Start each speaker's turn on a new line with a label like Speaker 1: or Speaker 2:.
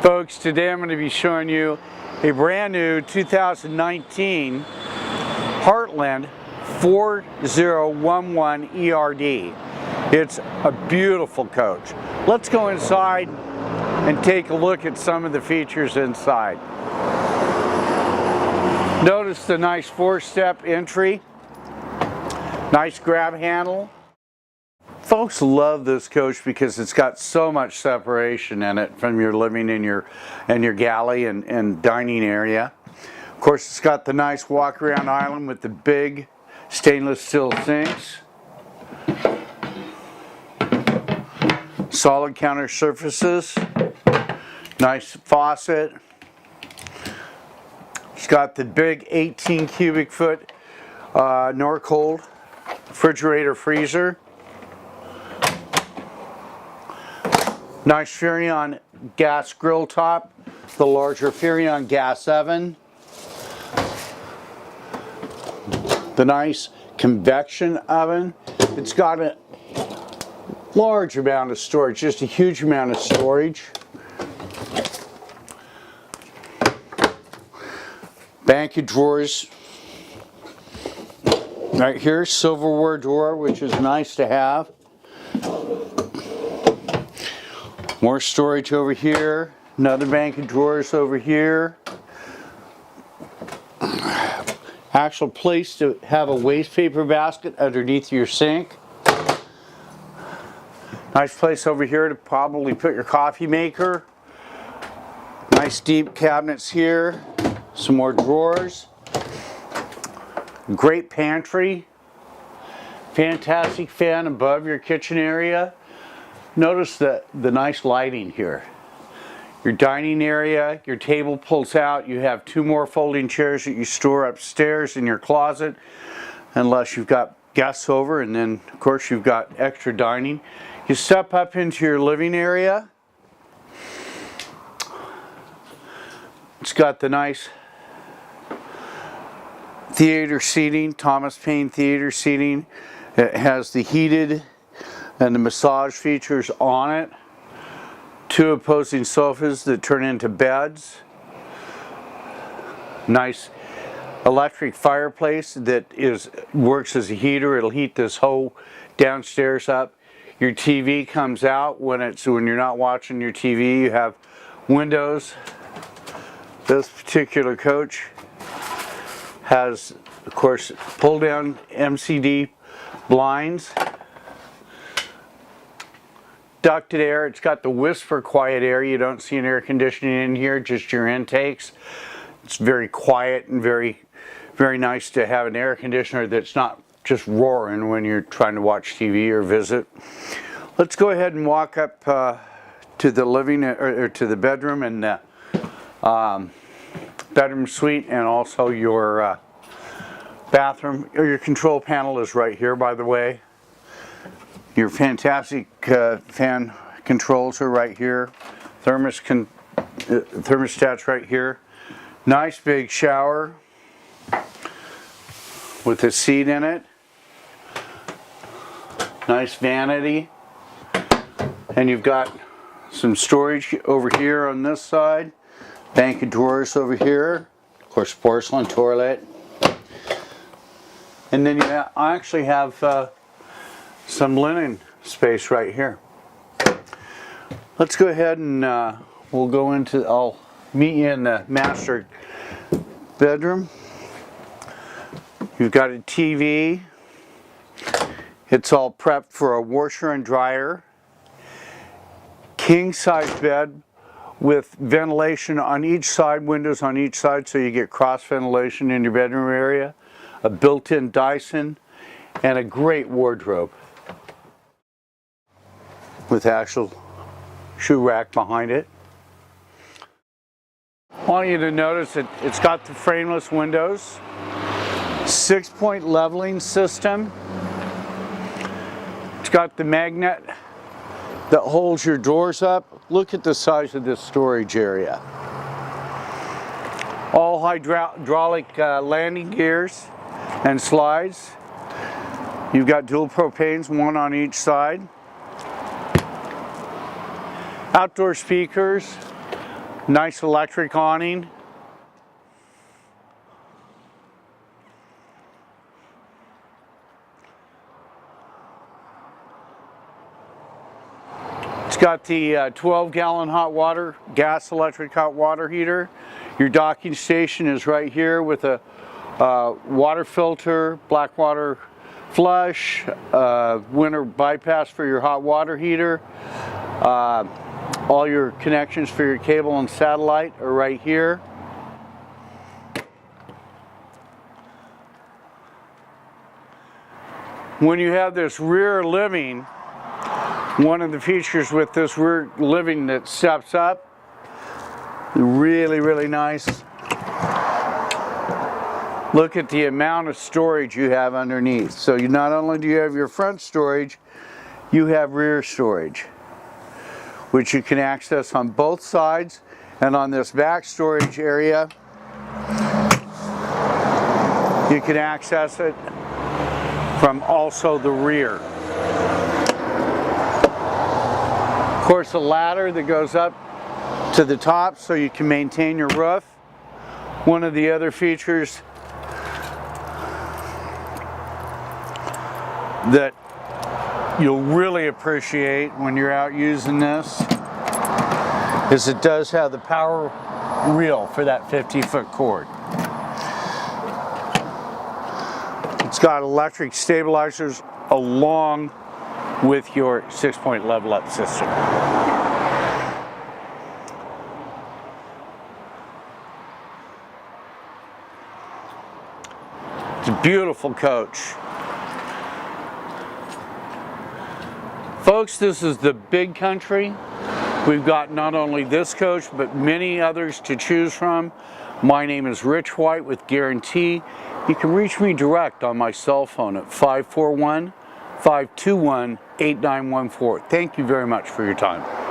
Speaker 1: Folks, today I'm going to be showing you a brand new 2019 Heartland 4011 ERD. It's a beautiful coach. Let's go inside and take a look at some of the features inside. Notice the nice 4-step entry, nice grab handle. Folks love this coach because it's got so much separation in it from your living and your galley and dining area. Of course, it's got the nice walk-around island with the big stainless steel sinks. Solid counter surfaces. Nice faucet. It's got the big 18 cubic foot Norcold refrigerator freezer. Nice Furrion gas grill top, the larger Furrion gas oven, the nice convection oven. It's got a large amount of storage, just a huge amount of storage. Bank of drawers right here, silverware drawer, which is nice to have. More storage over here, another bank of drawers over here. Actual place to have a waste paper basket underneath your sink. Nice place over here to probably put your coffee maker. Nice deep cabinets here. Some more drawers. Great pantry. Fantastic fan above your kitchen area. Notice the nice lighting here. Your dining area, your table pulls out. You have 2 more folding chairs that you store upstairs in your closet, unless you've got guests over, and then of course you've got extra dining. You step up into your living area. It's got the nice theater seating, Thomas Paine theater seating. It has the heated and the massage features on it. 2 opposing sofas that turn into beds. Nice electric fireplace that works as a heater. It'll heat this whole downstairs up. Your TV comes out when you're not watching your TV. You have windows. This particular coach has, of course, pull down MCD blinds. Ducted air. It's got the whisper quiet air. You don't see an air conditioning in here, just your intakes. It's very quiet and very, very nice to have an air conditioner that's not just roaring when you're trying to watch TV or visit. Let's go ahead and walk up to the living or to the bedroom and bedroom suite, and also your bathroom. Your control panel is right here, by the way. Your fantastic fan controls are right here. Thermostat's right here. Nice big shower with a seat in it. Nice vanity. And you've got some storage over here on this side. Bank of drawers over here. Of course, porcelain toilet. And then I actually have some linen space right here. Let's go ahead and we'll go into, I'll meet you in the master bedroom. You've got a TV. It's all prepped for a washer and dryer. King size bed with ventilation on each side, windows on each side, so you get cross ventilation in your bedroom area. A built-in Dyson and a great wardrobe with actual shoe rack behind it. I want you to notice that it's got the frameless windows, 6-point leveling system. It's got the magnet that holds your doors up. Look at the size of this storage area. All hydraulic landing gears and slides. You've got dual propanes, 1 on each side. Outdoor speakers, Nice electric awning. It's got the 12-gallon hot water, gas electric hot water heater. Your docking station is right here with a water filter, black water flush, winter bypass for your hot water heater. All your connections for your cable and satellite are right here. When you have this rear living, one of the features with this rear living that steps up, really nice. Look at the amount of storage you have underneath. So you not only do you have your front storage, you have rear storage, which you can access on both sides. And on this back storage area, you can access it from also the rear. Of course, a ladder that goes up to the top so you can maintain your roof. One of the other features that you'll really appreciate when you're out using this is it does have the power reel for that 50-foot cord. It's got electric stabilizers along with your 6-point level up system. It's a beautiful coach. Folks, this is the big country. We've got not only this coach, but many others to choose from. My name is Rich.White with Guaranty. You can reach me direct on my cell phone at 541-521-8914. Thank you very much for your time.